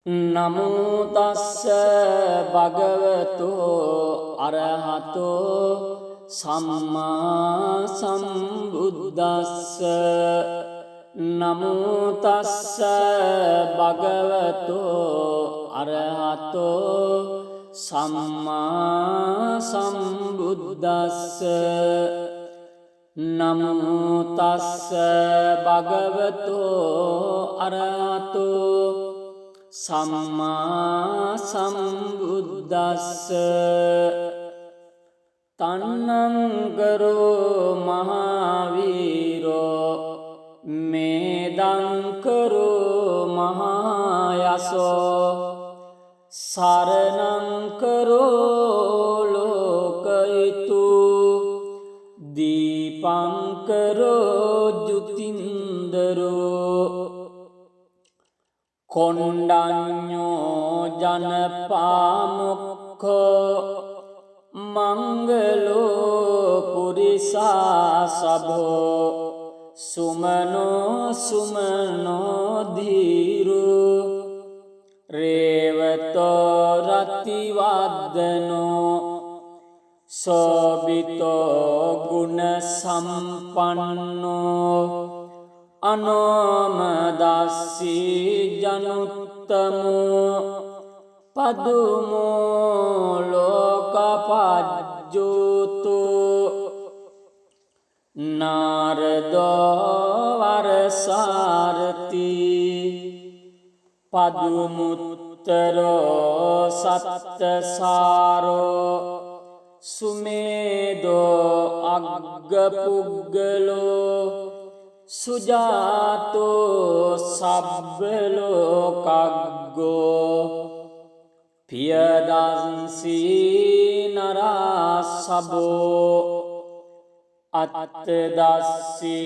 නමෝ තස්ස භගවතු අරහතෝ සම්මා සම්බුද්දස්ස නමෝ තස්ස භගවතු අරහතෝ සම්මා සම්බුද්දස්ස නමෝ තස්ස භගවතු අරහතෝ සම්මා සම්බුද්දස්ස තන්නංකරෝ මහාවීරෝ මේදංකරෝ මහායසෝ සරණංකරෝ ලෝකයිතු දීපංකරෝ ජුතින්දරෝ කොණ්ඩඤ්ඤෝ ජනපාමුක්ඛෝ මංගලෝ පුරිසා සභෝ සුමනෝ සුමනෝ ධීරෝ රේවතෝ රතිවද්දනෝ සෝබිතෝ ගුණ සම්පන්නෝ අනෝමදස්සී ජනුත්තමෝ පදුමෝ ලෝකපජ්ජුතු නාරදෝ වරසාරති පදුමුත්තරෝ සත්තසාරෝ සුමේදෝ අග්ගපුග්ගලෝ සුජාතෝ සබ්බලෝකග්ගෝ පියදන්සී නරාසබෝ අත්තදස්සී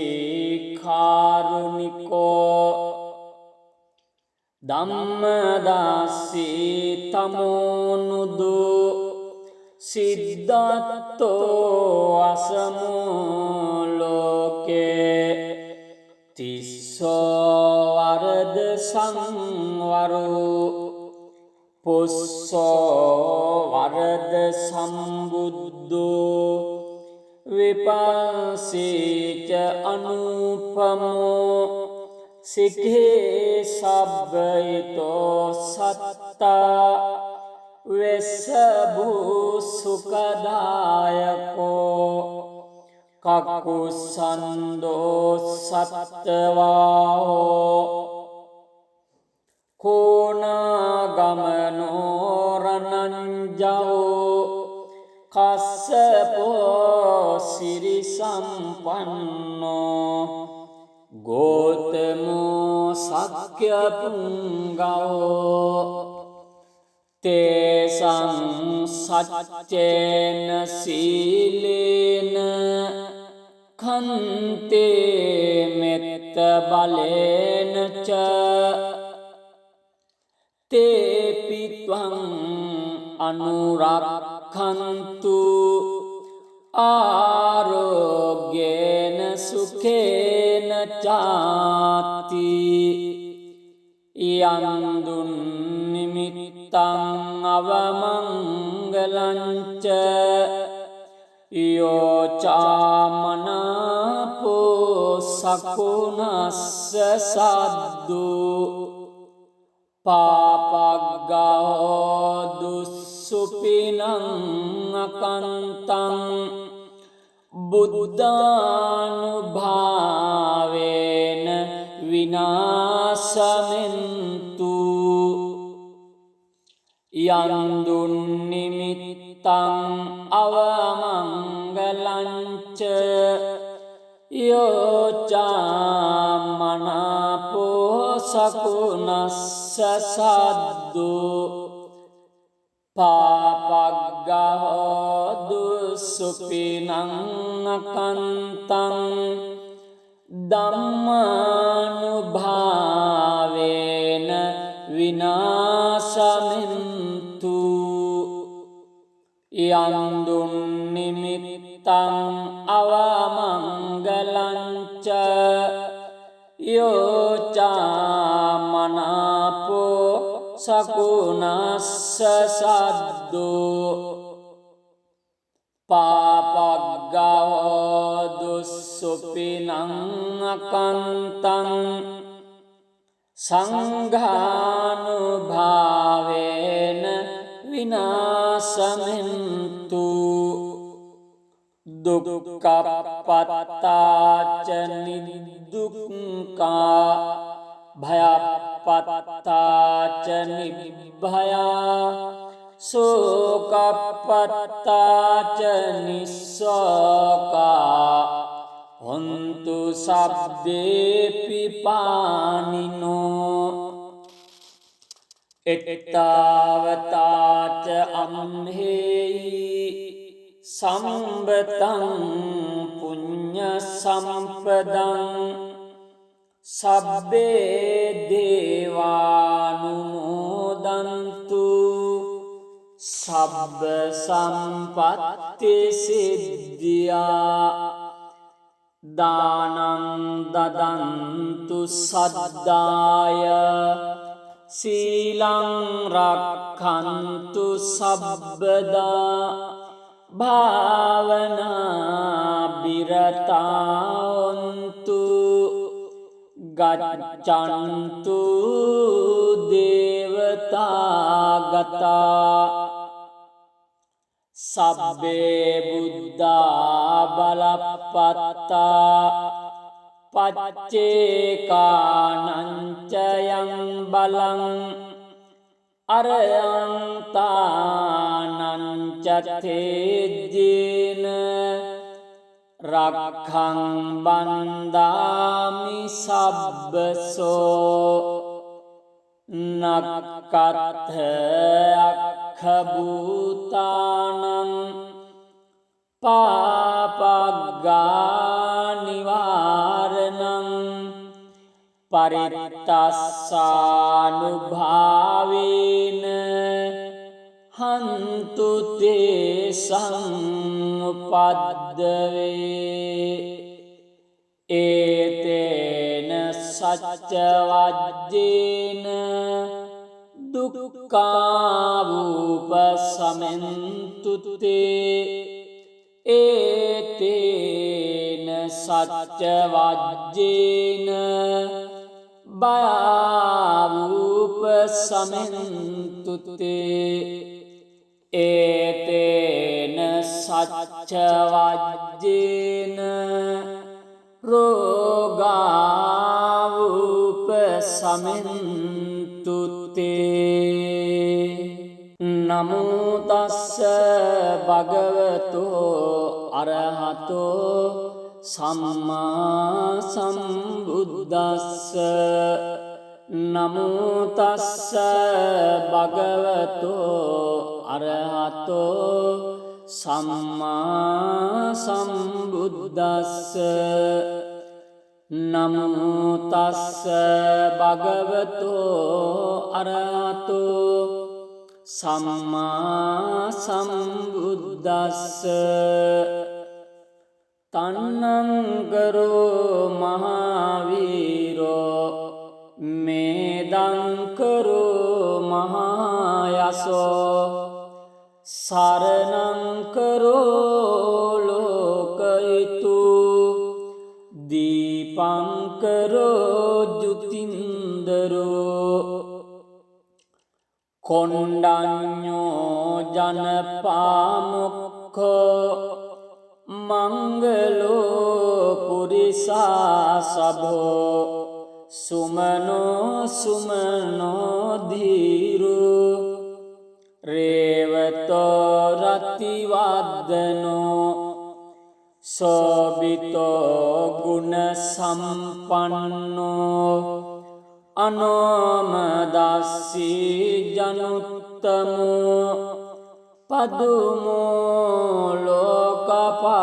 කාරුණිකෝ ධම්මදස්සී තමෝනුදු සිද්ධත්තෝ අසමෝ ලෝකේ තිස්සෝ වරද සංවරෝ පුස්සෝ වරද සම්බුද්ධෝ විපස්සීච අනුපමෝ සික්ඛේ සබ්බයිතෝ සත්තා වෙස්සභූ සුඛදායකෝ කක්කුසන්දෝ සත්තවාහෝ කෝනාගමනෝ රණංජෝ කස්සපෝ සිරිසම්පන්නෝ ගෝතමෝ සක්‍ය පුංගවෝ තේසං සච්චේන සීලේන කන්තේ මෙත්ත බලේන ච තේපිත්වං අනුරක්ඛන්තු ආරෝග්‍යේන සුඛේන චාති යන්දුන් නිමිත්තං අවමංගලං ච යෝචාමනාපෝ සකුණස්ස සද්දු පාපග්ගෝ දුස්සුපිනං අකන්තං බුද්ධානුභාවේන විනාශමෙන්තු යන්දුන් නිමිත්තං අවමංගලං ච යෝචාමනාපෝ සකුණස්ස සද්දු පාපග්ගෝ දුස්සුපිනං අකන්තං ධම්මානුභාවේන විනාශමෙන්තු යන්දුන් නිමිත්තං අවමංගලං ච යෝචාමනාපෝ සකුණස්ස සද්දෝ පාපග්ගහෝ දුස්සුපිනං අකන්තං සංඝානුභාවේන විනාශමෙන්තු දුක්ඛපත්තාච නිදුක්ඛා භයපත්තාච නිභයා සෝකපත්තාච නිස්සෝකා හොන්තු සබ්බේපි පානිනෝ එත්තාවතාච අම්හෙයි සම්බතං පුඤ්ඤ සම්පදං සබ්බේ දේවානුමෝදන්තු සබ්බ සම්පත්ති සිද්ධියා දානං දදන්තු සද්දාය සීලං රක්ඛන්තු සබ්බදා භාවනා බිරතාවන්තු ගච්ඡන්තු දේවතාගතා සබ්බේ බුද්ධා බලප්පත්තා පච්චේකානංචයං බලං අරයන්තානංචතේජ්ජේන රක්ඛං බන්දාමි සබ්බසෝ නක්කත්ථ අක්ඛභූතානං පාපග්ගානිවාරණං පරිත්තස්සානුභාවේන හන්තු තේසං උපද්දවේ ඒතේන සච්ච වජ්ජේන දුක්ඛාවූප සමෙන්තු තේ ඒතේන සච්ච වජ්ජේන භයාවූප සමෙන්තු තේ ඒතේන සච්ච වජ්ජේන රෝගාවූප සමෙන්තු තේ නමෝ තස්ස භගවතෝ අරහතෝ සම්මා සම්බුද්දස්ස නමෝ තස්ස භගවතෝ අරහතෝ සම්මා සම්බුද්දස්ස නමෝ තස්ස භගවතෝ අරහතෝ සම්මා සම්බුද්දස්ස තන්නංකරෝ මහාවීරෝ මේදංකරෝ මහායසෝ සරණංකරෝ ලෝකයිතු දීපංකරෝ ජුතින්දරෝ කොණ්ඩඤ්ඤෝ ජනපාමුක්ඛෝ මංගලෝ පුරිසා සභෝ සුමනෝ සුමනෝ ධීරෝ රේවතෝ රතිවද්දනෝ සෝබිතෝ ගුණ සම්පන්නෝ අනෝමදස්සී ජනුත්තමෝ පදුමෝ ලෝකපජ්ජෝතෝ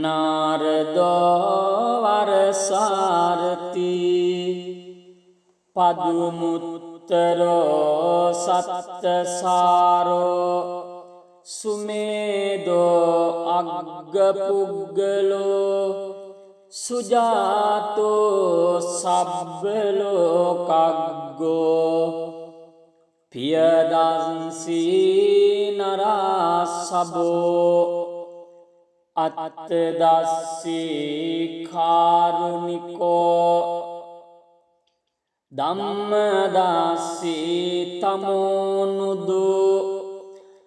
නාරදෝ වරසාරති පදුමුත්තරෝ සත්තසාරෝ සුමේදෝ අග්ගපුග්ගලෝ සුජාතෝ සබ්බ ලෝකග්ගෝ පියදන්සී නරා සබෝ අත්තදස්සී කාරුණිකෝ ධම්මදස්සී තමෝනුදු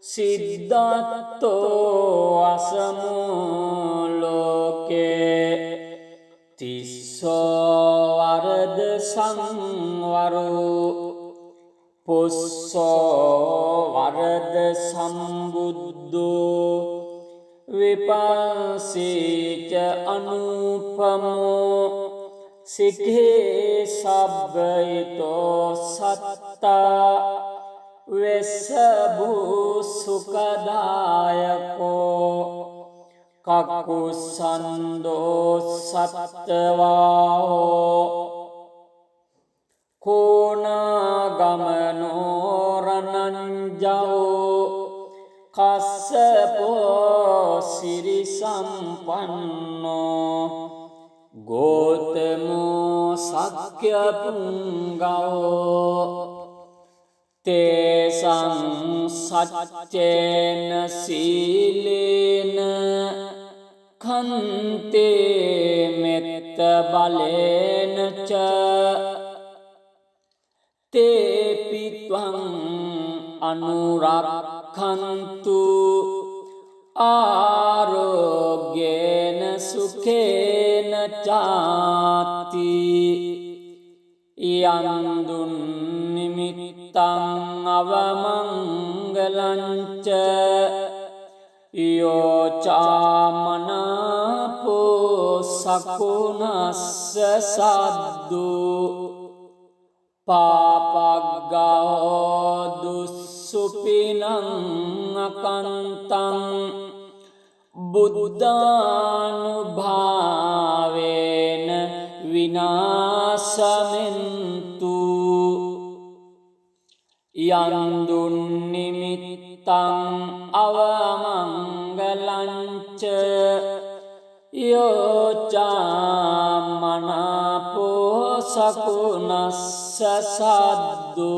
සිද්ධත්තෝ අසමෝ ලෝකේ තිස්සෝ වරද සංවරෝ පුස්සෝ වරද සම්බුද්ධෝ විපස්සීච අනුපමෝ සික්ඛේ සබ්බයිතෝ සත්තා වෙස්සභූ සුඛදායකෝ කක්කුසන්தோ සත්තවාහෝ කෝනාගමනෝ රණංජෝ කස්සපෝ සිරි සම්පන්නෝ ගෝතමෝ සක්්‍ය පුංගවෝ තේසං සච්චේන සීලේන කන්තේ මෙත්ත බලේන ච තේපිත්වං අනුරක්ඛන්තු ආරෝග්‍යේන සුඛේන චාති යන්දුන් නිමිත්තං අවමංගලංච යෝචාමනාපෝ සකුණස්ස සද්දු පාපග්ගෝ දුස්සුපිනං අකන්තං බුද්ධානුභාවේන විනාශමෙන්තු යන්දුන් නිමිත්තං අවමංගලංච යෝචාමනාපෝ සකුණස්ස සද්දු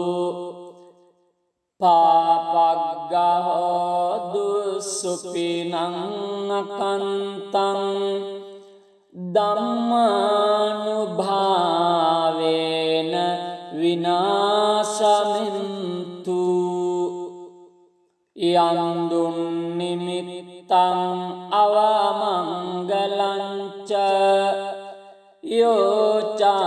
පාපග්ගෝ දුස්සුපිනං අකන්තං ධම්මානුභාවේන විනාශමෙන්තු යන්දුන් නිමිත්තං අවමංගලංච යෝචාමනාපෝ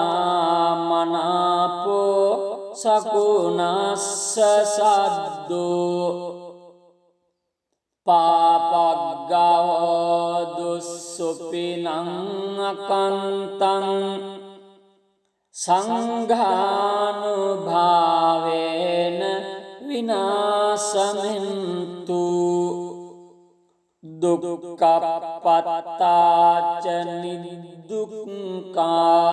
සකුණස්ස සද්දු පාපග්ගෝ දුස්සුපිනං අකන්තං සංඝානුභාවේන විනාශමෙන්තු දුක්ඛපත්තාච නිදුක්ඛා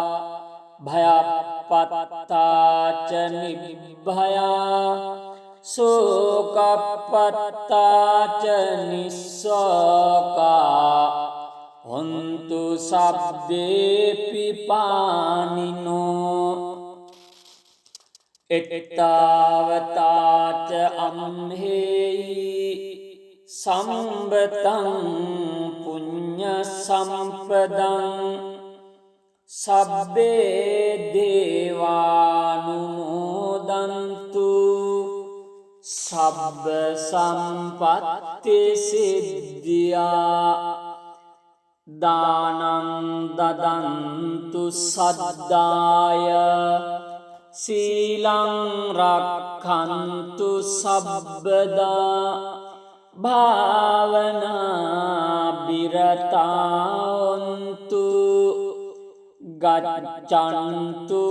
භයපත්තාච නිභයා සෝකපත්තාච නිස්සෝකා හොන්තු සබ්බේපි පානිනෝ එත්තාවතාච අම්හෙයි සම්බතං පුඤ්ඤ සම්පදං සබ්බේ දේවානුමෝදන්තු සබ්බ සම්පත්ති සිද්ධියා දානං දදන්තු සද්දාය සීලං රක්ඛන්තු සබ්බදා භාවනා බිරතාන්තු ගච්ඡන්තු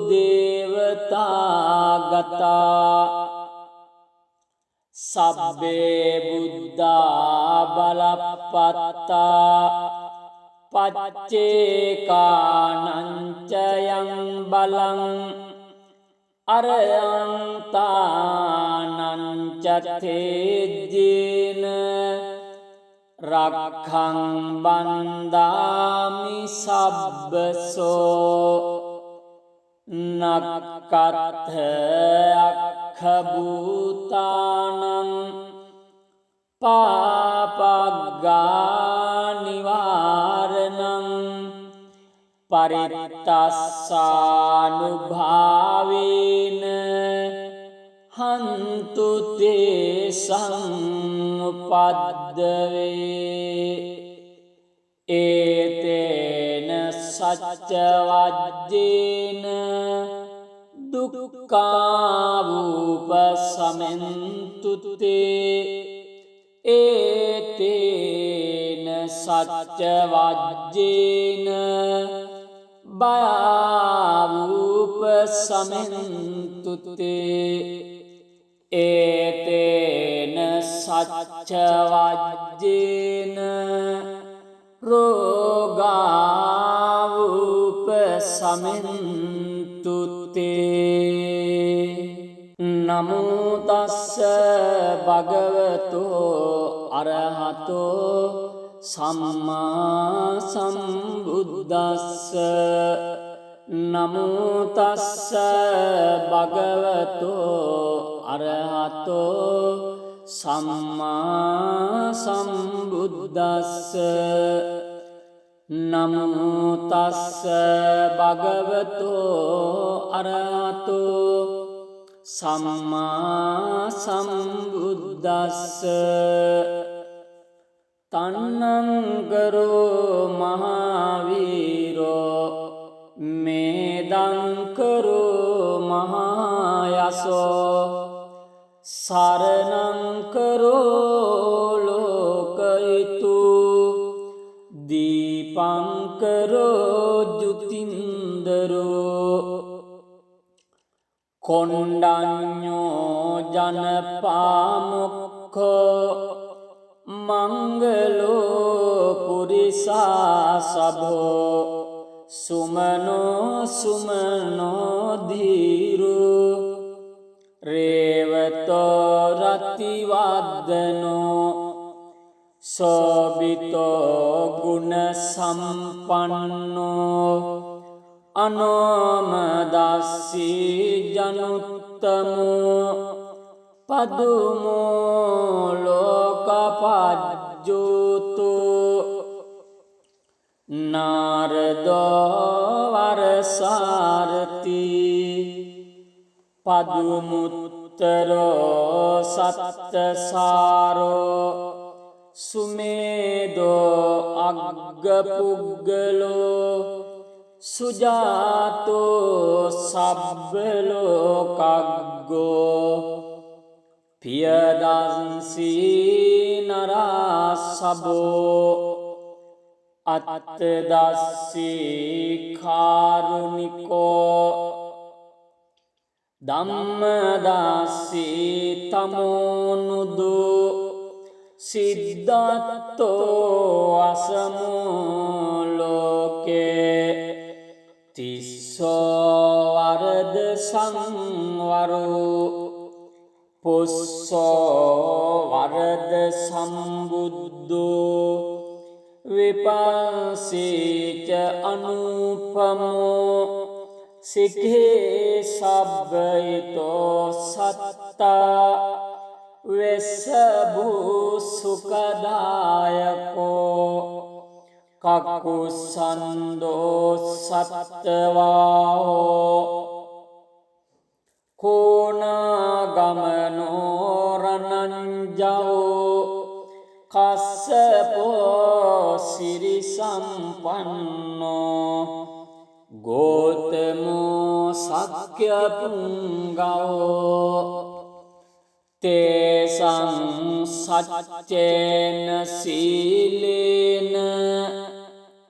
දේවතාගතා සබ්බේ බුද්ධා බලප්පත්තා පච්චේකානංචයං බලං අරයන්තානංචතේජ්ජේන රක්ඛං බන්දාමි සබ්බසෝ නක්කත්ථ අක්ඛභූතානං පාපග්ගා නිවාරණං පරිත්තස්සානුභාවේන හන්තු තේසං උපද්දවේ ඒතේන සච්ච වජ්ජේන දුක්ඛාවූප සමෙන්තුතේ ඒතේන සච්ච වජ්ජේන බයාවූප සමෙන්තුතේ ඒතේන සච්ච වජ්ජේන රෝගාවූප සමෙන්තුතේ නමෝ තස්ස භගවතෝ අරහතෝ සම්මා සම්බුද්දස්ස නමෝ තස්ස භගවතෝ අරහතෝ සම්මා සම්බුද්දස්ස නමෝ තස්ස භගවතෝ අරහතෝ සම්මා සම්බුද්දස්ස තන්නංකරෝ මහාවීරෝ මේදංකරෝ මහායසෝ සරණංකරෝ ලෝකයිතු දීපංකරෝ ජුතින්දරෝ කොණ්ඩඤ්ඤෝ ජනපාමුක්ඛෝ මංගලෝ පුරිසා සභෝ සුමනෝ සුමනෝ ධීරෝ රේවතෝ රතිවද්දනෝ සෝබිතෝ ගුණ සම්පන්නෝ අනෝමදස්සී ජනුත්තමෝ පදුමෝ ලෝකපජ්ජෝතෝ නාරදෝ වරසාරති පදුමුත්තරෝ සත්තසාරෝ සුමේදෝ අග්ගපුග්ගලෝ සුජාතෝ සබ්බලෝකග්ගෝ පියදන්සී නරාසබෝ අත්තදස්සී කාරුණිකෝ ධම්මදස්සී තමෝනුදු සිද්ධත්තෝ අසමෝ ලෝකේ තිස්සෝ වරද සංවරෝ පුස්සෝ වරද සම්බුද්ධෝ විපස්සීච අනුපමෝ සික්ඛේ සබ්බයිතෝ සත්තා වෙස්සභූ සුඛදායකෝ කක්කුසන්தோ සත්තවාහෝ කෝනාගමනෝ රණංජෝ කස්සපෝ සිරි සම්පන්නෝ ගෝතමෝ සක්්‍ය පුංගෝ තේසං සච්චේන සීලේන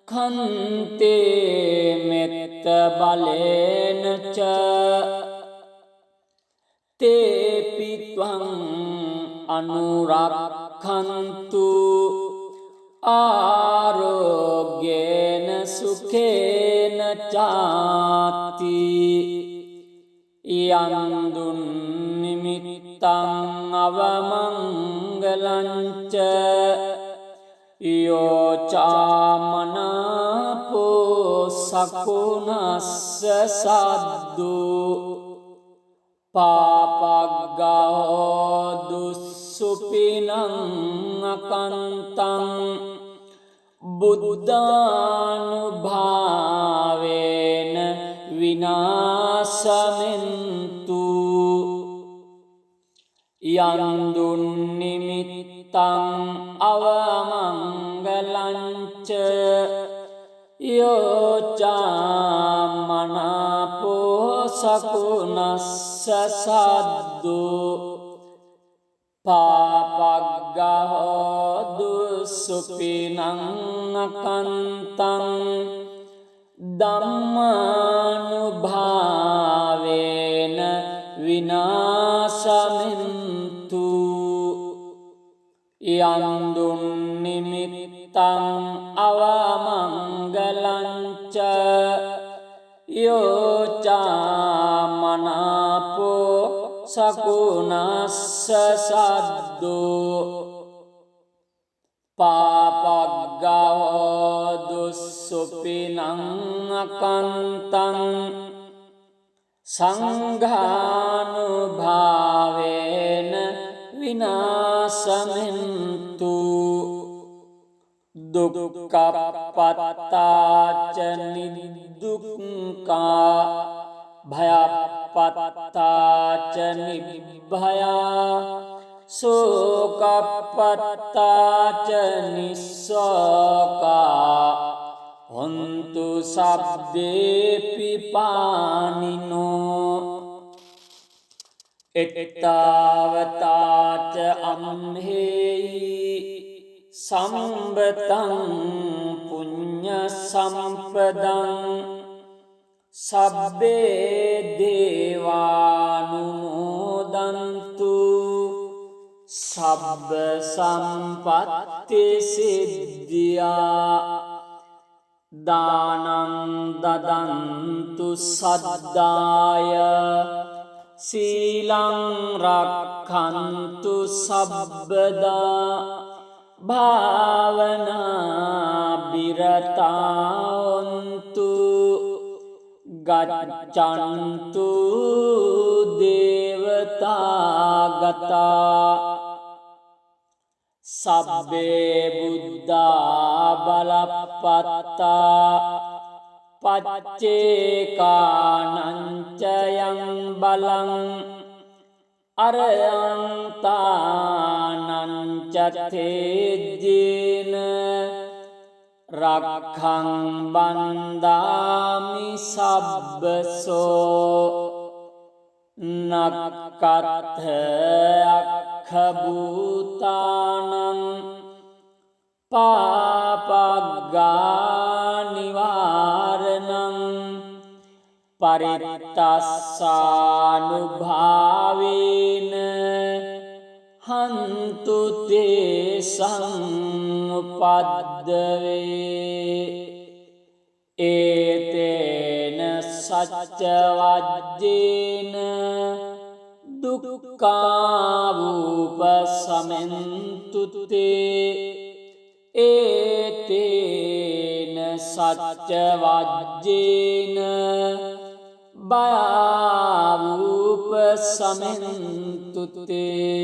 කන්තේ මෙත්ත බලේන ච තේපිත්වං අනුරක්ඛන්තු ආරෝග්‍යේන සුඛේන චාති යන්දුන් නිමිත්තං අවමංගලං ච යෝචාමනාපෝ සකුණස්ස සද්දු පාපග්ගහෝ දුස්සුපිනං අකන්තං බුද්ධානුභාවේන විනාශමෙන්තු යන්දුන්නිමිත්තං අවමංගලංච යෝචාමනාපෝ සකුණස්ස සද්දු පාපග්ගහෝ දුස්සුපිනං අකන්තං ධම්මානුභාවේන විනාශමෙන්තු යන්දුන්නිමිත්තං අවමංගලංච යෝචාමනාපෝ සකුණස්ස සද්දු පාපග්ගහෝ දුස්සුපිනං අකන්තං සංඝානුභාවේන විනාශමෙන්තු දුක්ඛපත්තාච නිදුක්ඛා භයපත්තාච නිභයා සෝකපත්තාච නිස්සෝකා හොන්තු සබ්බේපි පානිනෝ එත්තාවතාච අම්හෙයි සම්බතං පුඤ්ඤ සම්පදං සබ්බේ දේවානුමෝදන්තු සබ්බ සම්පත්ති සිද්ධියා දානං දදන්තු සද්දාය සීලං රක්ඛන්තු සබ්බදා භාවනා බිරතාන්තු ගච්ඡන්තු දේවතාගතා සබ්බේ බුද්ධා බලප්පත්තා පච්චේකානංචයං බලං අරයන්තානංචතේජ්ජේන රක්ඛං බන්දාමි සබ්බසෝ නක්කත්ථ අක්ඛභූතානං පාපග්ගානිවාරණං පරිත්තස්සානුභාවේන හන්තු තේසං උපද්දවේ ඒතේන සච්ච වජ්ජේන දුක්ඛාවූපසමෙන්තු තේ ඒතේන සච්ච වජ්ජේන භයාවූපසමෙන්තු තේ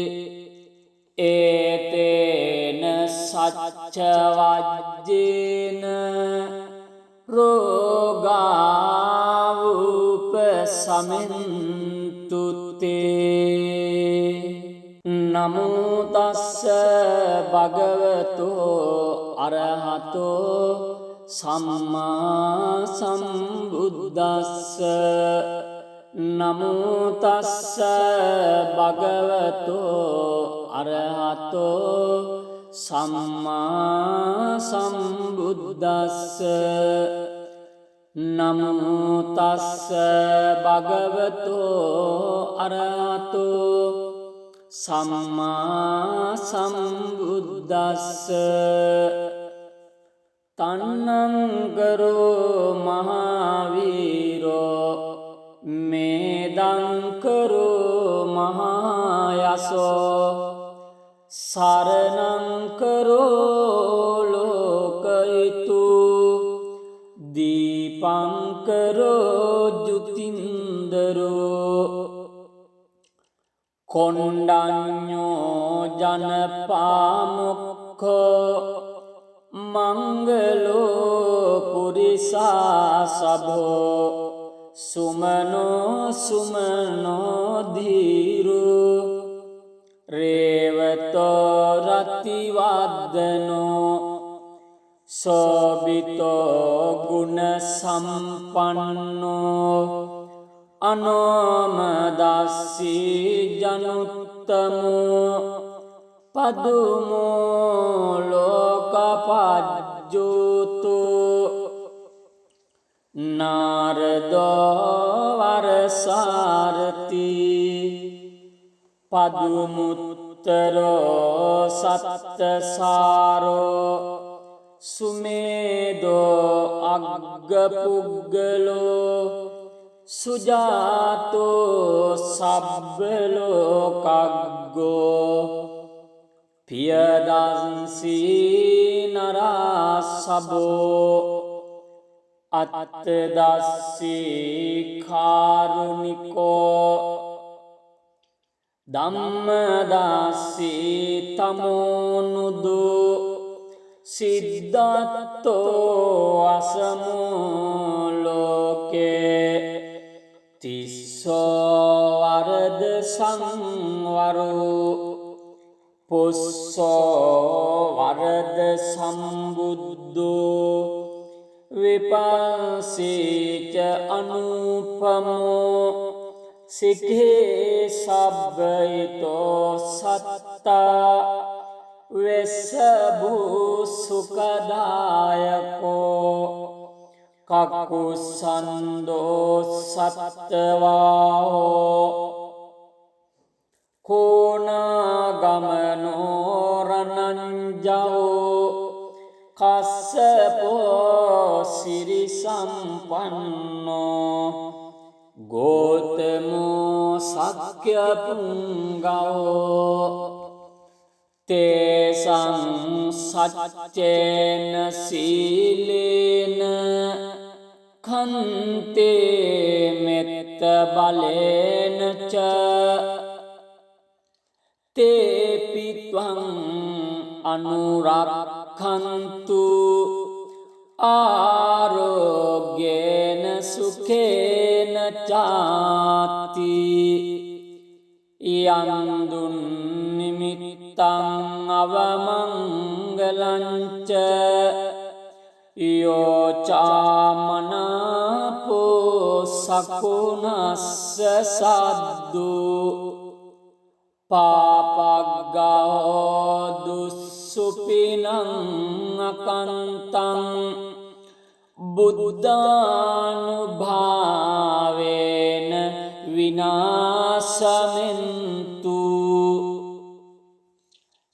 ඒතේන සච්ච වජ්ජේන රෝගාවූපසමෙන්තු තේ නමෝ තස්ස භගවතෝ අරහතෝ සම්මා සම්බුද්දස්ස නමෝ තස්ස භගවතෝ අරහතෝ සම්මා සම්බුද්දස්ස නමෝ තස්ස භගවතෝ අරහතෝ සම්මා සම්බුද්දස්ස තන්නංකරෝ මහාවීරෝ මේදංකරෝ මහායසෝ සරණංකරෝ කොණ්ඩඤ්ඤෝ ජනපාමුක්ඛෝ මංගලෝ පුරිසා සභෝ සුමනෝ සුමනෝ ධීරෝ රේවතෝ රතිවද්දනෝ සෝබිතෝ ගුණ සම්පන්නෝ අනෝමදස්සී ජනුත්තමෝ පදුමෝ ලෝකපජ්ජුතු නාරදෝ වරසාරති පදුමුත්තරෝ සත්තසාරෝ සුමේදෝ අග්ගපුග්ගලෝ සුජාතෝ සබ්බලෝකග්ගෝ පියදන්සී නරාසබෝ අත්තදස්සී කාරුණිකෝ ධම්මදස්සී තමෝනුදු සිද්ධත්තෝ අසමෝ ලෝකේ තිස්සෝ වරද සංවරෝ පුස්සෝ වරද සම්බුද්ධෝ විපස්සීච අනුපමෝ සික්ඛේ සබ්බයිතෝ සත්තා වෙස්සභූ සුඛදායකෝ කක්කුසන්தோ සත්තවාහෝ කෝනාගමනෝ රණංජෝ කස්සපෝ සිරි සම්පන්නෝ ගෝතමෝ සක්්‍ය පුංගෝ තේසං සච්චේන සීලේන කන්තේ මෙත්ත බලේන ච තේපිත්වං අනුරක්ඛන්තු ආරෝග්‍යේන සුඛේන චාති යන්දුන් නිමිත්තං අවමංගලංච යෝචාමනාපෝ සකුණස්ස සද්දු පාපග්ගෝ දුස්සුපිනං අකන්තං බුද්ධානුභාවේන විනාශමෙන්තු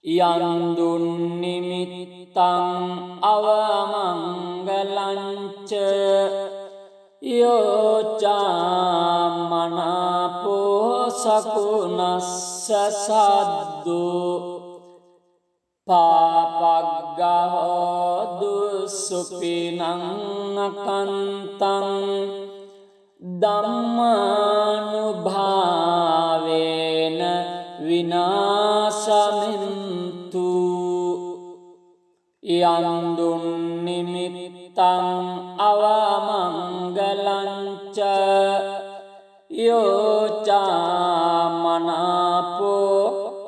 යන්දුන් නිමිත්තං අවමංගලංච යෝචාමනාපෝ සකුණස්ස සද්දු පාපග්ගෝ දුස්සුපිනං අකන්තං ධම්මානුභාවේන විනාශමෙන්තු යන්දුන් නිමිත්තං අවමංගලංච යෝචාමනාපෝ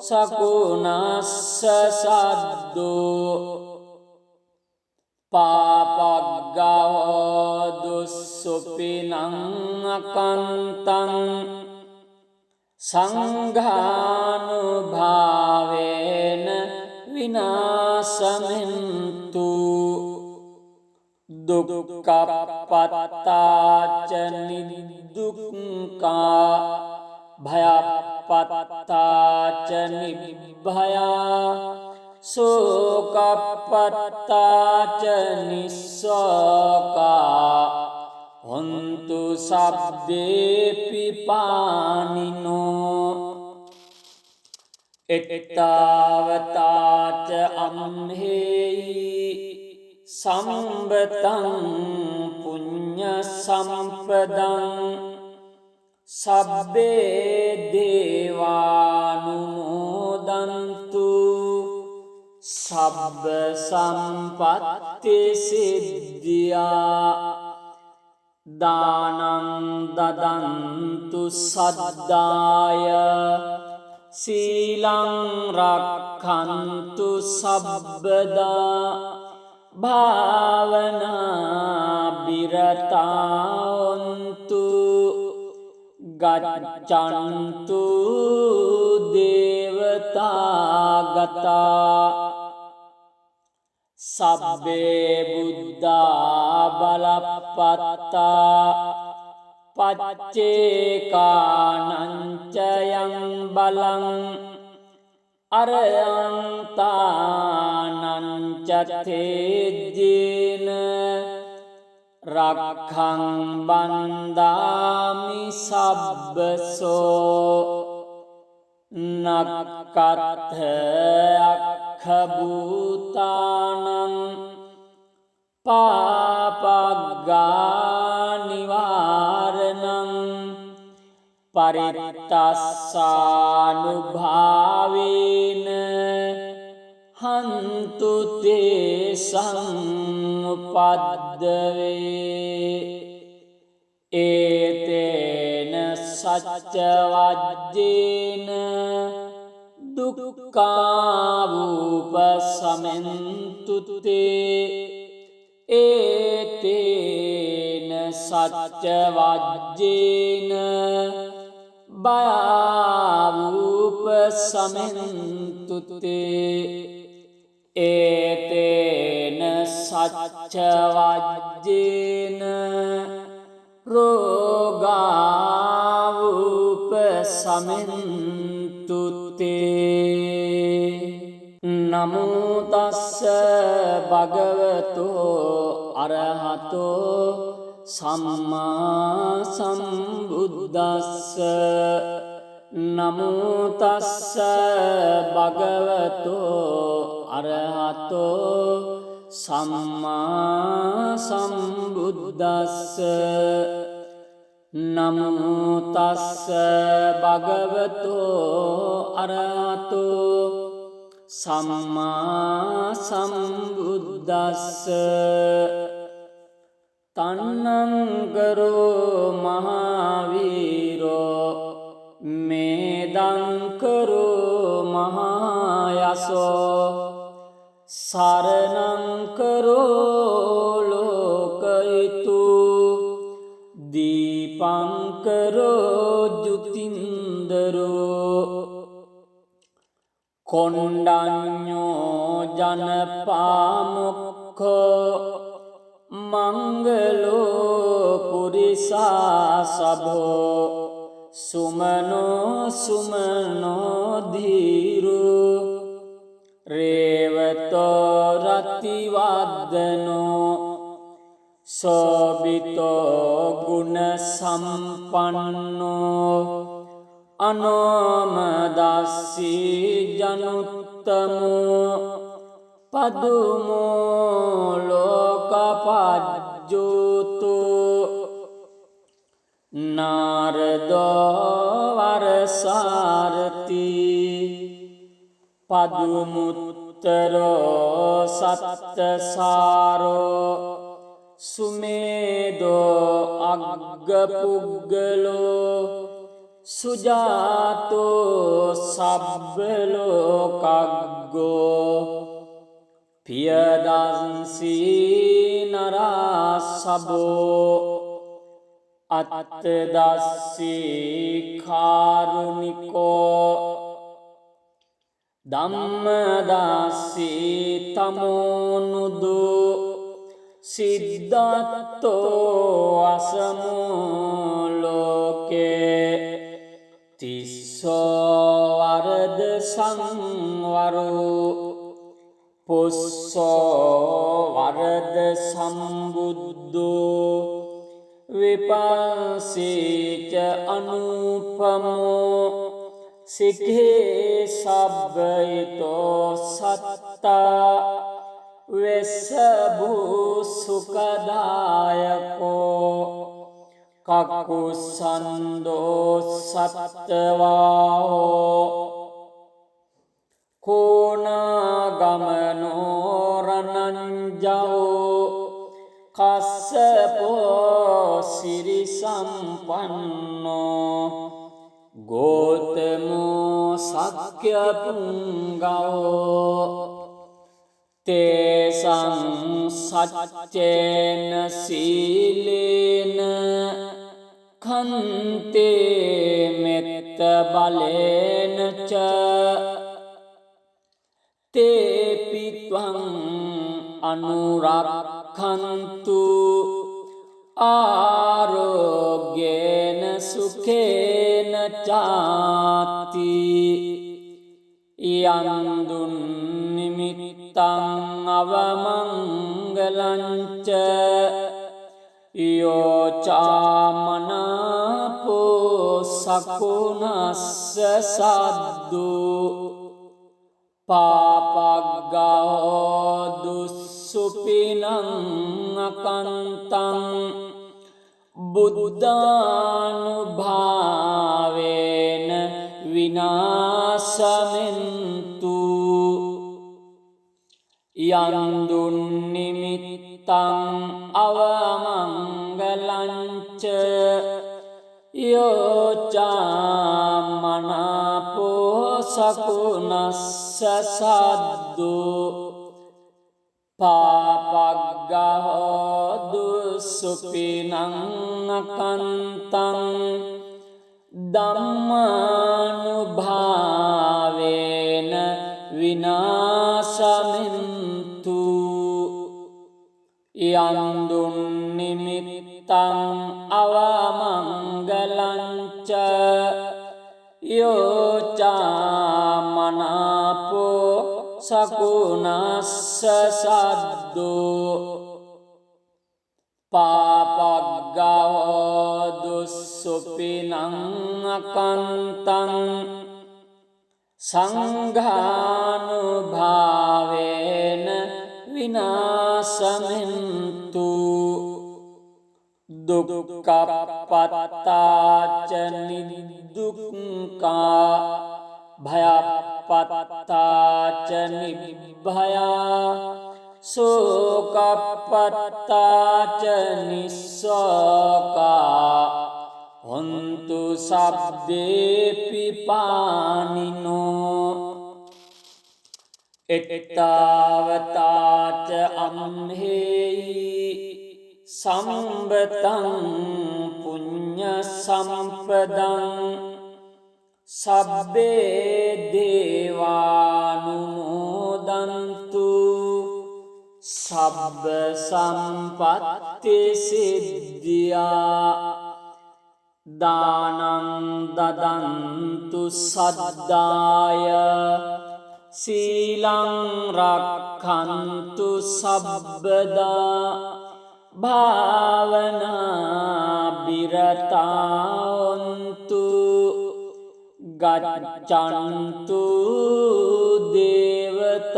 සකුණස්ස සද්දු පාපග්ගෝ දුස්සුපිනං අකන්තං සංඝානුභාවේන විනාශමෙන්තු දුක්ඛපත්තාච නිදුක්ඛා භයපත්තාච නිභයා සෝකපත්තාච නිස්සෝකා හොන්තු සබ්බේපි පානිනෝ එත්තාවතාච අම්හෙයි සම්බතං පුඤ්ඤ සම්පදං සබ්බේ දේවානුමෝදන්තු සබ්බ සම්පත්ති සිද්ධියා දානං දදන්තු සද්දාය සීලං රක්ඛන්තු සබ්බදා භාවනා බිරතාවන්තු ගච්ඡන්තු දේවතාගතා සබ්බේ බුද්ධා බලප්පත්තා පච්චේකානංචයං බලං අරයන්තානංචතේජ්ජේන රක්ඛං බන්දාමි සබ්බසෝ නක්කත්ථ අක්ඛභූතානං පාපග්ගානිවාරණං පරිත්තස්සානුභාවේන හන්තු තේසං උපද්දවේ ඒතේන සච්ච වජ්ජේන දුක්ඛාවූප සමෙන්තු තේ ඒතේන සච්ච වජ්ජේන බයාවූප සමෙන්තු තේ ඒතේන සච්ච වජ්ජේන රෝගාවූප සමෙන්තු තේ නමෝ තස්ස භගවතෝ අරහතෝ සම්මා සම්බුද්දස්ස නමෝ තස්ස භගවතෝ අරහතෝ සම්මා සම්බුද්දස්ස නමෝ තස්ස භගවතෝ අරහතෝ සම්මා සම්බුද්දස්ස තන්නංකරෝ මහාවීරෝ මේදංකරෝ මහායසෝ සරණංකරෝ ලෝකයිතු දීපංකරෝ ජුතින්දරෝ කොණ්ඩඤ්ඤෝ ජනපාමුක්ඛෝ මංගලෝ පුරිසා සභෝ සුමනෝ සුමනෝ ධීරෝ රේවතෝ රතිවද්දනෝ සෝබිතෝ ගුණ සම්පන්නෝ අනෝමදස්සී ජනුත්තමෝ පදුමෝ ලෝකපජ්ජෝතෝ නාරදෝ වරසාරති පදුමුත්තරෝ සත්තසාරෝ සුමේදෝ අග්ගපුග්ගලෝ සුජාතෝ සබ්බලෝකග්ගෝ පියදන්සී නරාසබෝ අත්තදස්සී කාරුණිකෝ ධම්මදස්සී තමෝනුදු සිද්ධාත්තෝ අසමෝ ලෝකේ තිස්සෝ වරද සංවරෝ පුස්සෝ වරද සම්බුද්ධෝ විපස්සීච අනුපමෝ සික්ඛේ සබ්බයිතෝ සත්තා වෙස්සභූ සුඛදායකෝ කකුසන්දෝ සත්තවාහෝ කෝනාගමනෝ රණංජවෝ කස්සපෝ සිරිසම්පන්නෝ ගෝතමෝ සක්‍යපුංගවෝ තේසං සච්චේන සීලේන කන්තේ මෙත්ත බලේන ච තේපිත්වං අනුරක්ඛන්තු ආරෝග්‍යේන සුඛේන චාති යන්දුන් නිමිත්තං අවමංගලංච යෝචාමනාපෝ සකුණස්ස සද්දු පාපග්ගහෝ දුස්සුපිනං අකන්තං බුද්ධානුභාවේන විනාශමෙන්තු යන්දුන් නිමිත්තං අවමංගලංච යෝචාමනාපෝ සකුණස්ස සද්දු පාපග්ගහෝ දුස්සුපිනං අකන්තං ධම්මානුභාවේන විනාශමෙන්තු යන්දුන් නිමිත්තං අවමංගලංච යෝචාමනාපෝ සකුණස්ස සද්දු පාපග්ගහෝ දුස්සුපිනං අකන්තං සංඝානුභාවේන විනාශමෙන්තු දුක්ඛපත්තාච නිදුක්ඛා භයපත්තාච නිභයා සෝකපත්තාච නිස්සෝකා හොන්තු සබ්බේපි පානිනෝ එත්තාවතාච අම්හෙයි සම්බතං පුඤ්ඤ සම්පදං සබ්බේ දේවානුමෝදන්තු සබ්බ සම්පත්ති සිද්ධියා දානං දදන්තු සද්දාය සීලං රක්ඛන්තු සබ්බදා භාවනා බිරතාවන්තු ගච්ඡන්තු දේවතාගතා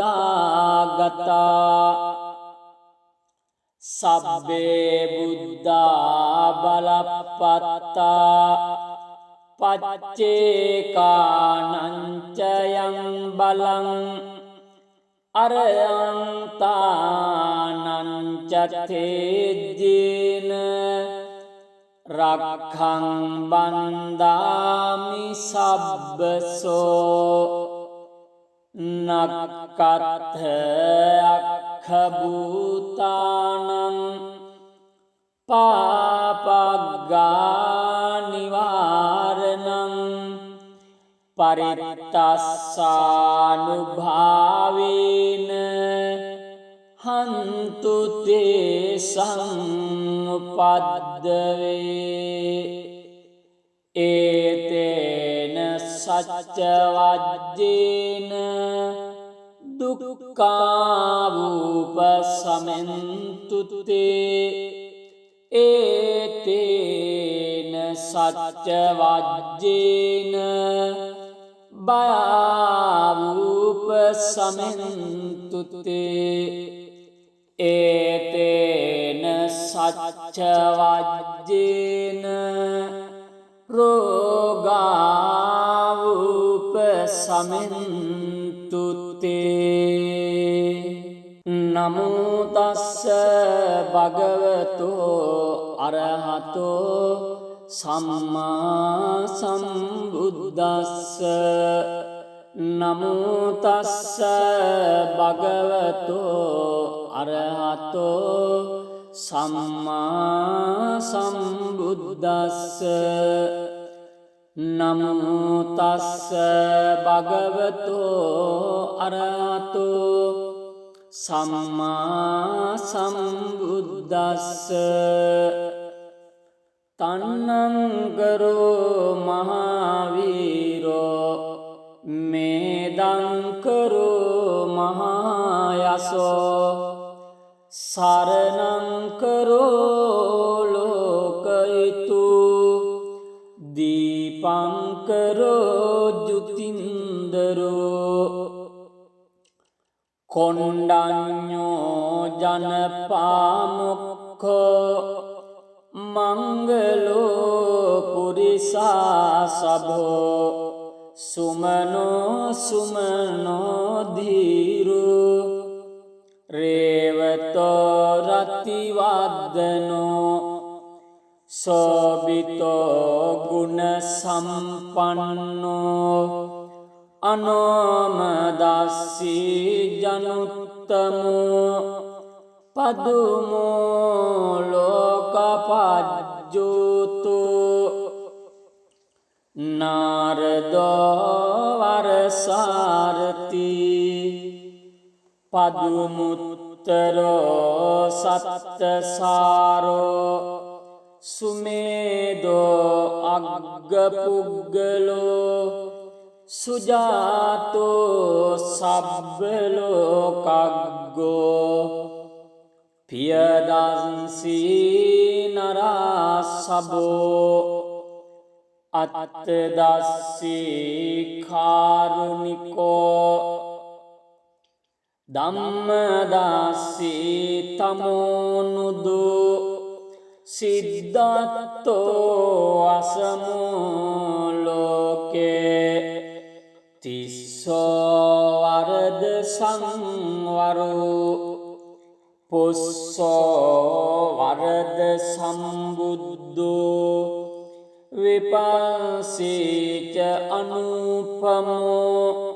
සබ්බේ බුද්ධා බලප්පත්තා පච්චේකානංචයං බලං අරයන්තානංචතේජ්ජේන රක්ඛං බන්දාමි සබ්බසෝ නක්කත්ථ අක්ඛභූතානං පාපග්ගානිවාරණං පරිත්තස්සානුභාවේන හන්තු තේසං උපද්දවේ ඒතේන සච්ච වජ්ජේන දුක්ඛාවූප සමෙන්තු තේ ඒතේන සච්ච වජ්ජේන බයාවූප සමෙන්තු තේ ඒතේන සච්ච වජ්ජේන රෝගාවූප සමෙන්තුත්තේ නමුතස්ස භගවතෝ අරහතෝ සම්මා සම්බුද්දස්ස නමුතස්ස භගවතෝ අරහතෝ සම්මා සම්බුද්දස්ස නමුතස්ස භගවතෝ අරහතෝ සම්මා සම්බුද්දස්ස තන්නංකරෝ මහාවීරෝ මේදංකරෝ මහායසෝ සරණංකරෝ ලෝකයිතු දීපංකරෝ ජුතින්දරෝ කොණ්ඩඤ්ඤෝ ජනපාමුක්ඛෝ මංගලෝ පුරිසා සභෝ සුමනෝ සුමනෝ ධීරෝ රේවතෝ රතිවද්දනෝ සෝබිතෝ ගුණ සම්පන්නෝ අනෝමදස්සී ජනුත්තමෝ පදුමෝ ලෝකපජ්ජෝතු නාරදෝ වරසාරති පදුමුත්තරෝ සත්තසාරෝ සුමේදෝ අග්ගපුග්ගලෝ සුජාතෝ සබ්බලෝකග්ගෝ පියදන්සී නරාසබෝ අත්තදස්සී කාරුණිකෝ ධම්මදස්සී තමෝනුදු සිද්ධත්තෝ අසමෝ ලෝකේ තිස්සෝ වරද සංවරෝ පුස්සෝ වරද සම්බුද්ධෝ විපස්සීච අනුපමෝ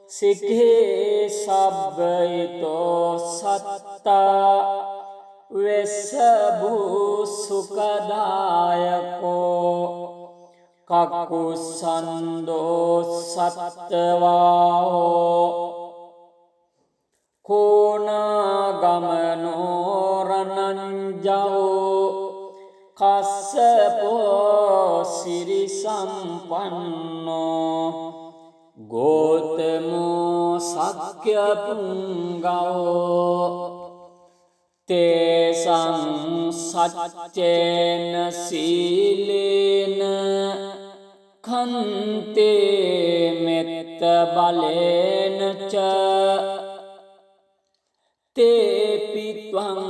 සික්ඛේ සබ්බයිතෝ සත්තා වෙස්සභූ සුඛදායකෝ කක්කුසන්தோ සත්තවාහෝ කෝනාගමනෝ රණංජෝ කස්සපෝ සිරි සම්පන්නෝ ගෝතමෝ සක්්‍ය පුංගෝ තේසං සච්චේන සීලේන කන්තේ මෙත්ත බලේන ච තේපිත්වං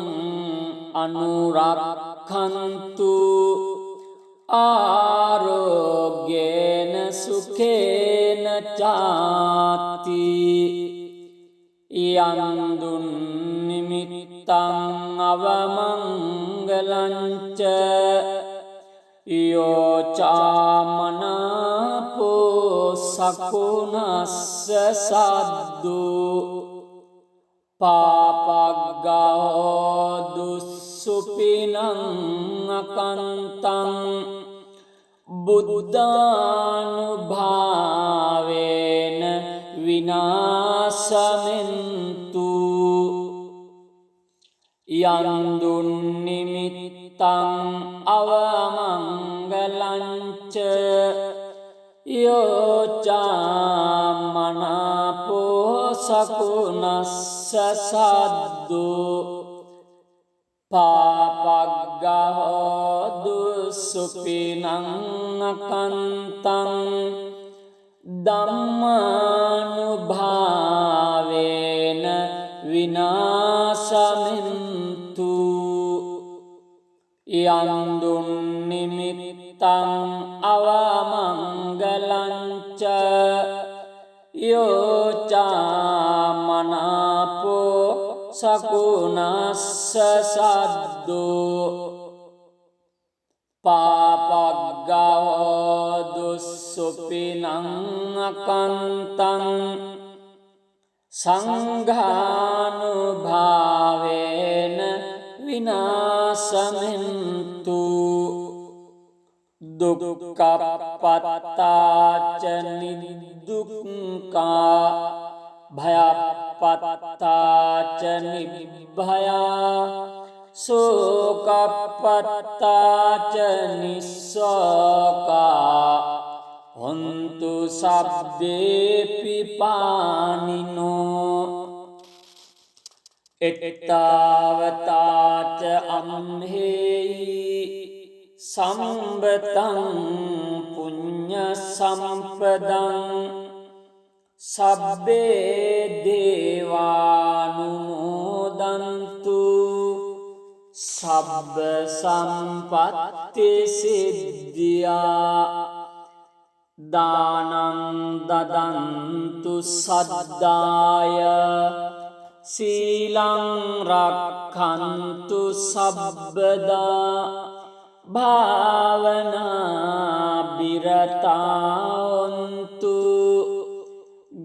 අනුරක්ඛන්තු ආරෝග්‍යේන සුඛේන චාති යන්දුන් නිමිත්තං අවමංගලං ච යෝචාමනාපෝ සකුණස්ස සද්දු පාපග්ගෝ දුස්සුපිනං අකන්තං බුද්ධානුභාවේන විනාශමෙන්තු යන්දුන් නිමිත්තං අවමංගලං ච යෝචාමනාපෝ සකුණස්ස සද්දු පාපග්ගෝ දුස්සුපිනං අකන්තං ධම්මානුභාවේන විනාශමෙන්තු යන්දුන් නිමිත්තං අවමංගලංච යෝචාමනාපෝ සකුණස්ස සද්දෝ පාපග්ගහෝ දුස්සුපිනං අකන්තං සංඝානුභාවේන විනාශමෙන්තු දුක්ඛපත්තාච නිදුක්ඛා භයපත්තාච නිභයා සෝකපත්තාච නිස්සෝකා හොන්තු සබ්බේපි පානිනෝ එත්තාවතාච අම්හෙයි සම්බතං පුඤ්ඤ සම්පදං සබ්බේ දේවානුමෝදන්තු සබ්බ සම්පත්ති සිද්ධියා දානං දදන්තු සද්දාය සීලං රක්ඛන්තු සබ්බදා භාවනා බිරතාන්තු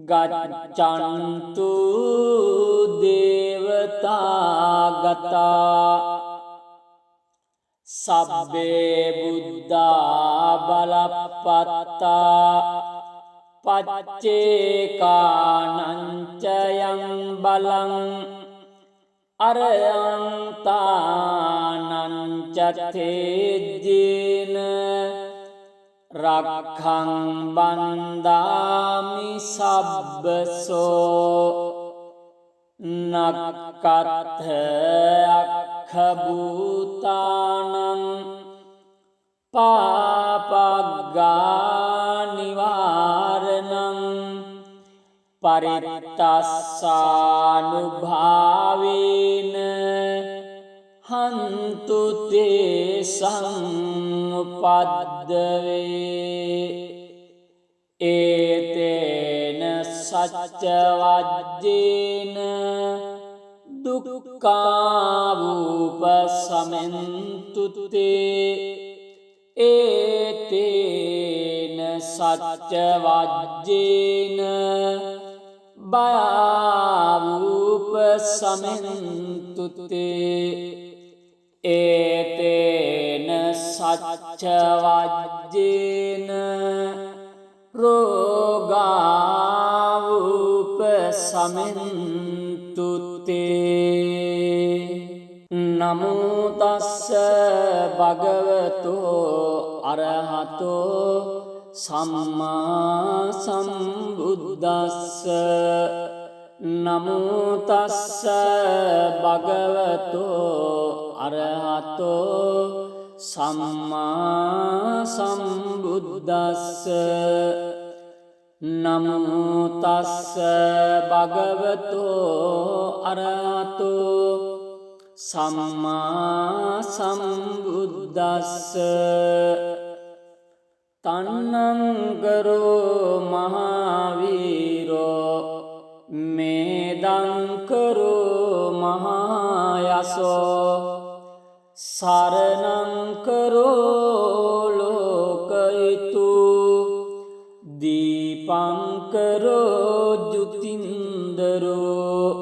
ගච්ඡන්තු දේවතාගතා සබ්බේ බුද්ධා බලප්පත්තා පච්චේකානංචයං බලං අරයන්තානංච තේජ්ජේන රක්ඛං බන්දාමි සබ්බසෝ නක්කත්ථ අක්ඛභූතානං පාපග්ගානිවාරණං පරිත්තස්සානුභාවේන හන්තු තේසං උපද්දවේ ඒතේන සච්ච වජ්ජේන දුක්ඛාවූප සමෙන්තු තේ ඒතේන සච්ච වජ්ජේන භයාවූප සමෙන්තු තේ ඒතේන සච්ච වජ්ජේන රෝගාවූප සමෙන්තු තේ නමෝ තස්ස භගවතෝ අරහතෝ සම්මා සම්බුද්දස්ස නමෝ තස්ස භගවතෝ අරහතෝ සම්මා සම්බුද්දස්ස නමෝ තස්ස භගවතෝ අරහතෝ සම්මා සම්බුද්දස්ස තන්නංකරෝ මහාවීරෝ මේදංකරෝ මහායසෝ සරණංකරෝ ලෝකයිතු දීපංකරෝ ජුතින්දරෝ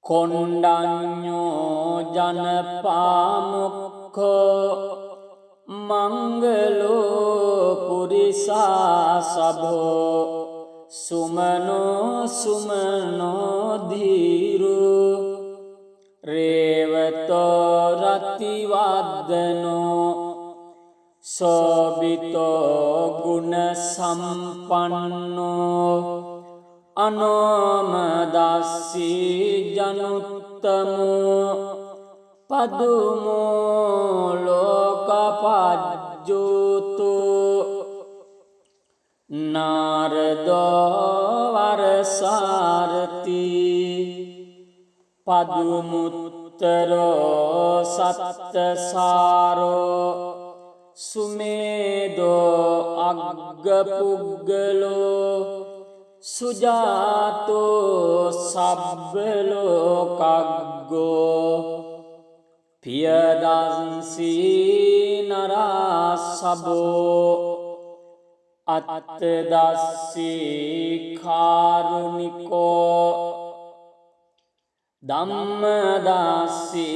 කොණ්ඩඤ්ඤෝ ජනපාමුක්ඛෝ මංගලෝ පුරිසා සභෝ සුමනෝ සුමනෝ ධීරෝ රේවතෝ රතිවද්දනෝ සෝබිතෝ ගුණ සම්පන්නෝ අනෝමදස්සී ජනුත්තමෝ පදුමෝ ලෝකපජ්ජෝතෝ නාරදෝ වරසාරති පදුමුත්ත උත්තරෝ සත්තසාරෝ සුමේදෝ අග්ගපුග්ගලෝ සුජාතෝ සබ්බලෝකග්ගෝ පියදන්සී නරාසබෝ අත්තදස්සී කාරුණිකෝ ධම්මදස්සී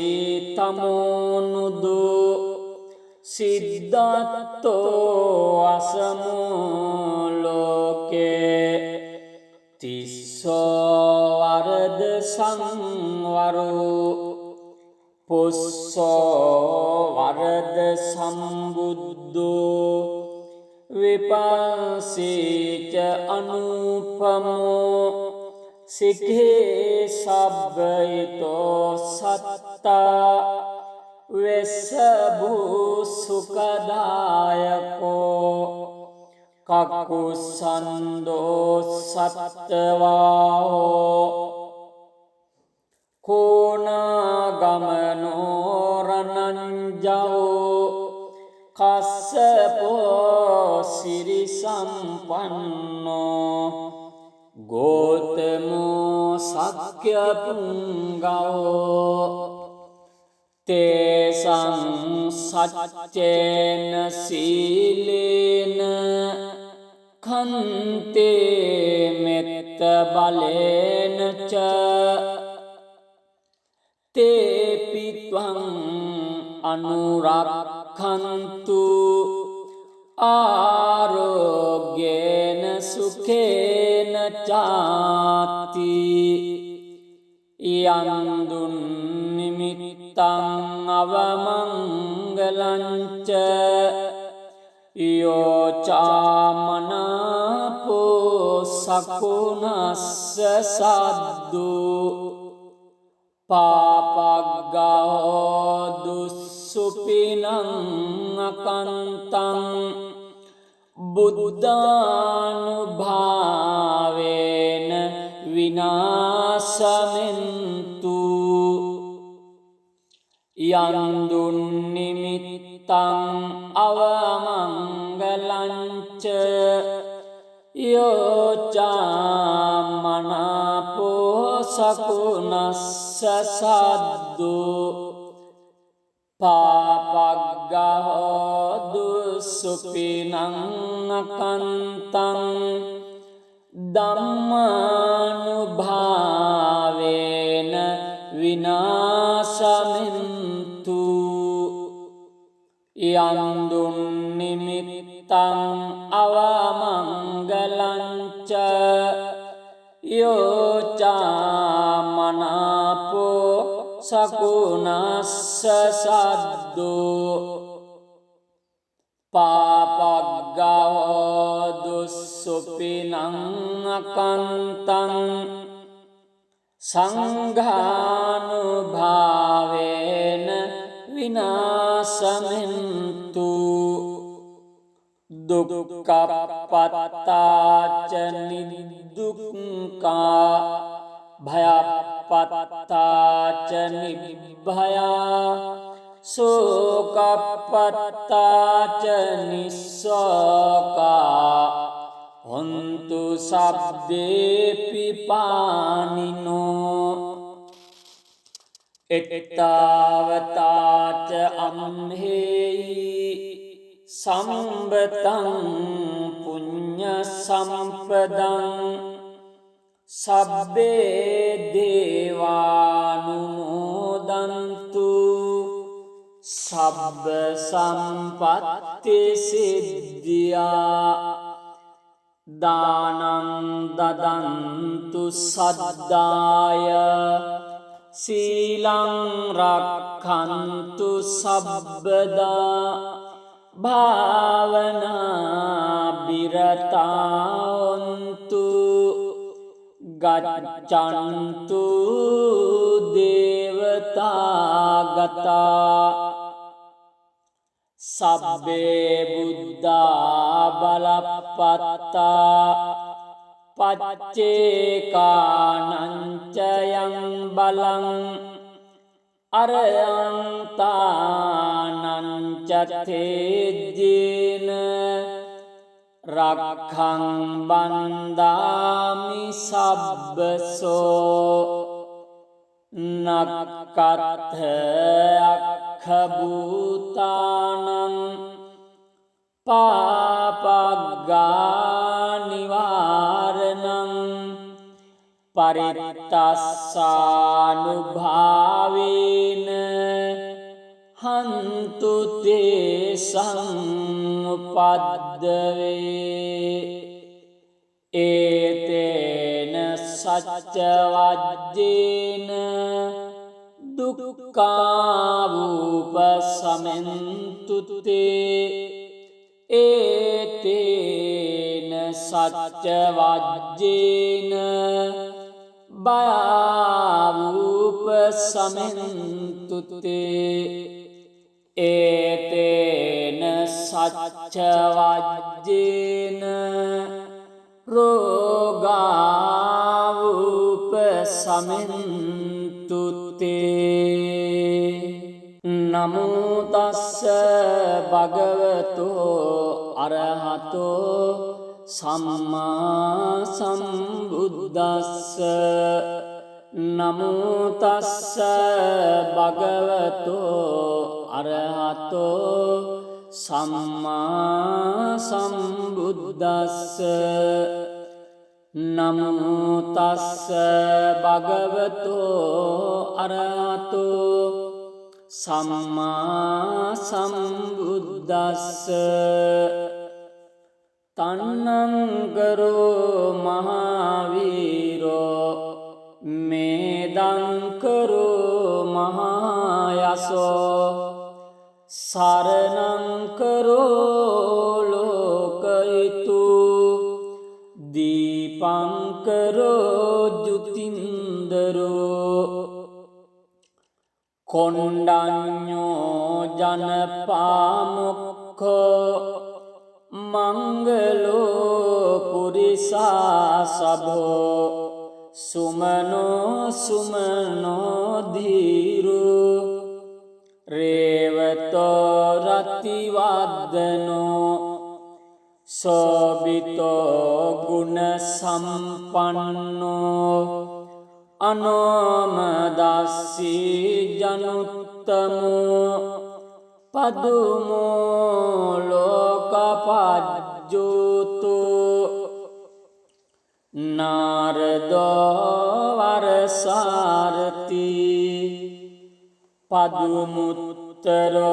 තමෝනුදු සිද්ධත්තෝ අසමෝ ලෝකේ තිස්සෝ වරද සංවරෝ පුස්සෝ වරද සම්බුද්ධෝ විපස්සීච අනුපමෝ සික්ඛේ සබ්බයිතෝ සත්තා වෙස්සභූ සුඛදායකෝ කක්කුසන්தோ සත්තවාහෝ කෝනාගමනෝ රණංජෝ කස්සපෝ සිරි සම්පන්නෝ ගෝතමෝ සක්්‍ය පුංගවෝ තේසං සච්චේන සීලේන කන්තේ මෙත්ත බලේන ච තේපිත්වං අනුරක්ඛන්තු ආරෝග්‍යේන සුඛේන චාති යන්දුන් නිමිත්තං අවමංගලංච යෝචාමනාපෝ සකුණස්ස සද්දු පාපග්ගෝ දුස්සුපිනං අකන්තං බුද්ධානුභාවේන විනාශමෙන්තු යන්දුන් නිමිත්තං අවමංගලංච යෝචාමනාපෝ සකුණස්ස සද්දු පාපග්ගෝ දුස්සුපිනං අකන්තං ධම්මානුභාවේන විනාශමෙන්තු යන්දුන් නිමිත්තං අවමංගලංච යෝචාමනාපෝ සකුණස්ස සද්දු පාපග්ගෝ දුස්සුපිනං අකන්තං සංඝානුභාවේන විනාශමෙන්තු දුක්ඛපත්තාච නිදුක්ඛා භයපත්තාච නිබ්භයා සෝකපත්තාච නිස්සෝකා හොන්තු සබ්බේපි පානිනෝ එත්තාවතාච අම්හෙයි සම්බතං පුඤ්ඤ සම්පදං සබ්බේ දේවානුමෝදන්තු සබ්බ සම්පත්ති සිද්ධියා දානං දදන්තු සද්දාය සීලං රක්ඛන්තු සබ්බදා භාවනා බිරතාන්තු ගච්ඡන්තු දේවතාගතා සබ්බේ බුද්ධා බලප්පත්තා පච්චේකානංචයං බලං අරයන්තානංචතේජ්ජේන රක්ඛං බන්දාමි සබ්බසෝ නක්කත්ථ අක්ඛභූතානං පාපග්ගානිවාරණං පරිත්තස්සානුභාවේන හන්තු තේසං උපද්දවේ ඒතේන සච්ච වජ්ජේන දුක්ඛාවූප සමෙන්තුතේ ඒතේන සච්ච වජ්ජේන බයාවූප සමෙන්තුතේ ඒතේන සච්ච වජ්ජේන රෝගාවූප සමෙන්තුතේ නමෝ තස්ස භගවතෝ අරහතෝ සම්මා සම්බුද්දස්ස නමෝ තස්ස භගවතෝ අරහතෝ සම්මා සම්බුද්දස්ස නමෝ තස්ස භගවතෝ අරහතෝ සම්මා සම්බුද්දස්ස තන්නංකරෝ මහාවීරෝ මේදංකරෝ මහායසෝ සරණංකරෝ ලෝකයිතු දීපංකරෝ ජුතින්දරෝ කොණ්ඩඤ්ඤෝ ජනපාමුක්ඛෝ මංගලෝ පුරිසා සභෝ සුමනෝ සුමනෝ ධීරෝ රේවතෝ රතිවද්දනෝ සෝබිතෝ ගුණ සම්පන්නෝ අනෝමදස්සී ජනුත්තමෝ පදුමෝ ලෝකපජ්ජෝතෝ නාරදෝ වරසාරති පදුමුත්තරෝ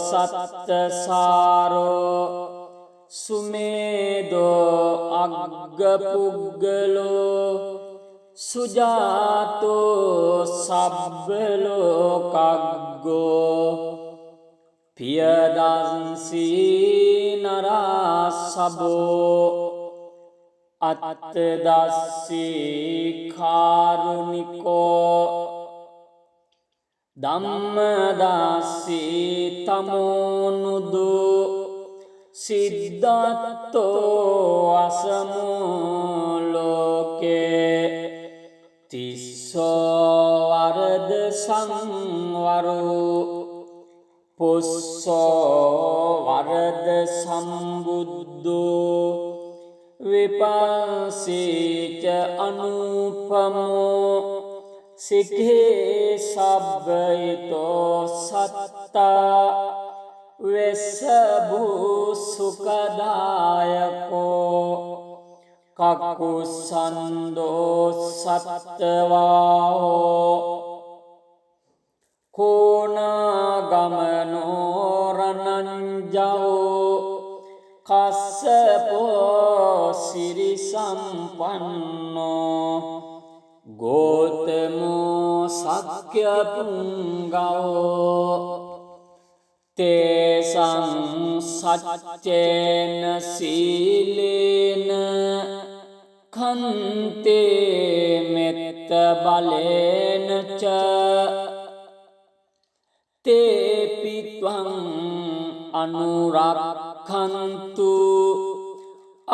සත්තසාරෝ සුමේදෝ අග්ගපුග්ගලෝ සුජාතෝ සබ්බලෝකග්ගෝ පියදන්සී නරාසබෝ අත්තදස්සී කාරුණිකෝ ධම්මදස්සී තමෝනුදු සිද්ධාත්තෝ අසමෝ ලෝකේ තිස්සෝ වරද සංවරෝ පුස්සෝ වරද සම්බුද්ධෝ විපස්සීච අනුපමෝ සික්ඛේ සබ්බයිතෝ සත්තා වෙස්සභූ සුඛදායකෝ කක්කුසන්தோ සත්තවාහෝ කෝනාගමනෝ රණංජෝ කස්සපෝ සිරි සම්පන්නෝ ගෝතමෝ සක්්‍ය පුංගෝ තේසං සච්චේන සීලේන කන්තේ මෙත්ත බලේන ච තේපිත්වං අනුරක්ඛන්තු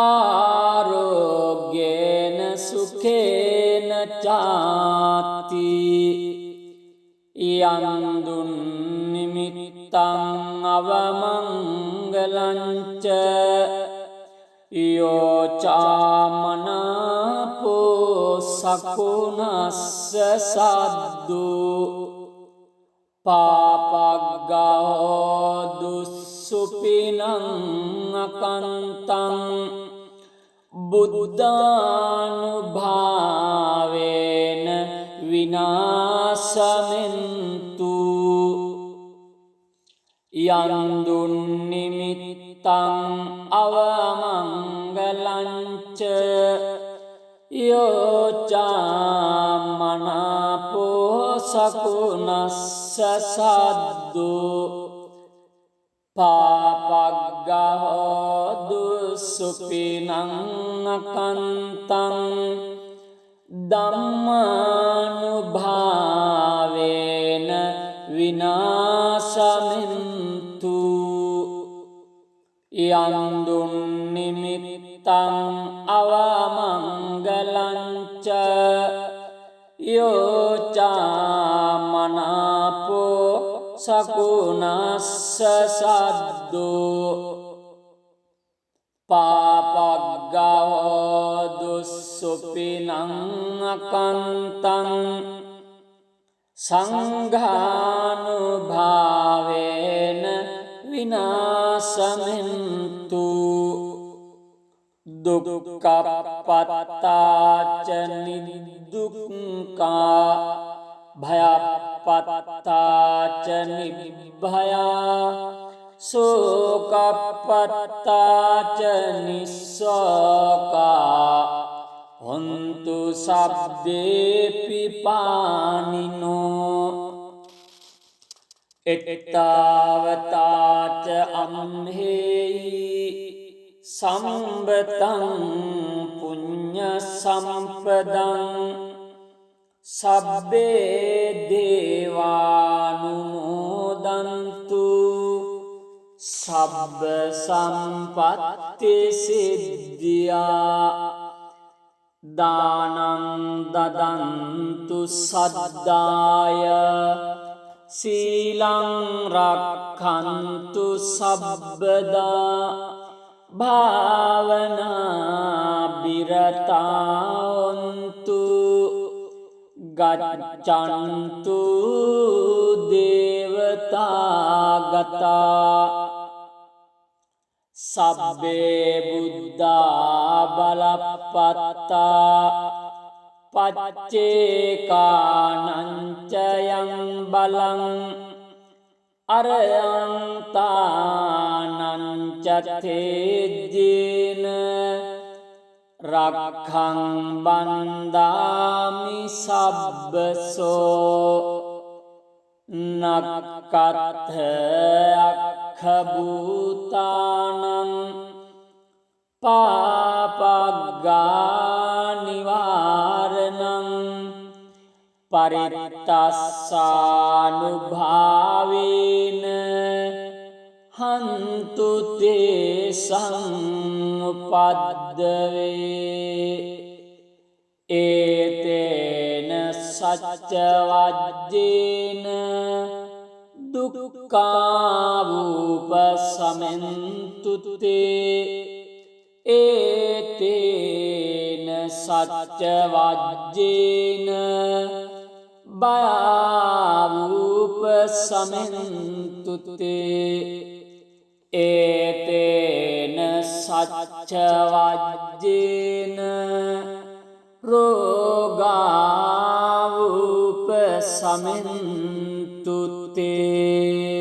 ආරෝග්‍යේන සුඛේන චාති යන්දුන් නිමිත්තං අවමංගලංච යෝචාමනාපෝ සකුණස්ස සද්දු පාපග්ගහෝ දුස්සුපිනං අකන්තං බුද්ධානුභාවේන විනාශමෙන්තු යන්දුන් නිමිත්තං අවමංගලංච යෝචාමනාපෝ සකුණස්ස සද්දු පාපග්ගහෝ දුස්සුපිනං අකන්තං ධම්මානුභාවේන විනාශමෙන්තු යන්දුන් නිමිත්තං අවමංගලංච යෝචාමනාපෝ සකුණස්ස සද්දු පාපග්ගහෝ දුස්සුපිනං අකන්තං සංඝානුභාවේන විනාශමෙන්තු දුක්ඛපත්තාච නිදුක්ඛා භයපත්තාච නිභයා සෝකපත්තාච නිස්සෝකා හොන්තු සබ්බේපි පානිනෝ එත්තාවතාච අම්හෙයි සම්බතං පුඤ්ඤ සම්පදං සබ්බේ දේවානුමෝදන්තු සබ්බ සම්පත්ති සිද්ධියා දානං දදන්තු සද්දාය සීලං රක්ඛන්තු සබ්බදා භාවනා බිරතාවන්තු ගච්ඡන්තු දේවතාගතා සබ්බේ බුද්ධා බලප්පත්තා පච්චේකානංචයං බලං අරයන්තානංචතේජ්ජේන රක්ඛං බන්දාමි සබ්බසෝ නක්කත්ථ අක්ඛභූතානං පාපග්ගානිවාරණං පරිත්තස්සානුභාවේන හන්තු තේසං උපද්දවේ ඒතේන සච්ච වජ්ජේන දුක්ඛාවූප සමෙන්තු තේ ඒතේන සච්ච වජ්ජේන භයාවූප සමෙන්තු තේ ඒතේන සච්ච වජ්ජේන රෝගාවූප සමෙන්තු තේ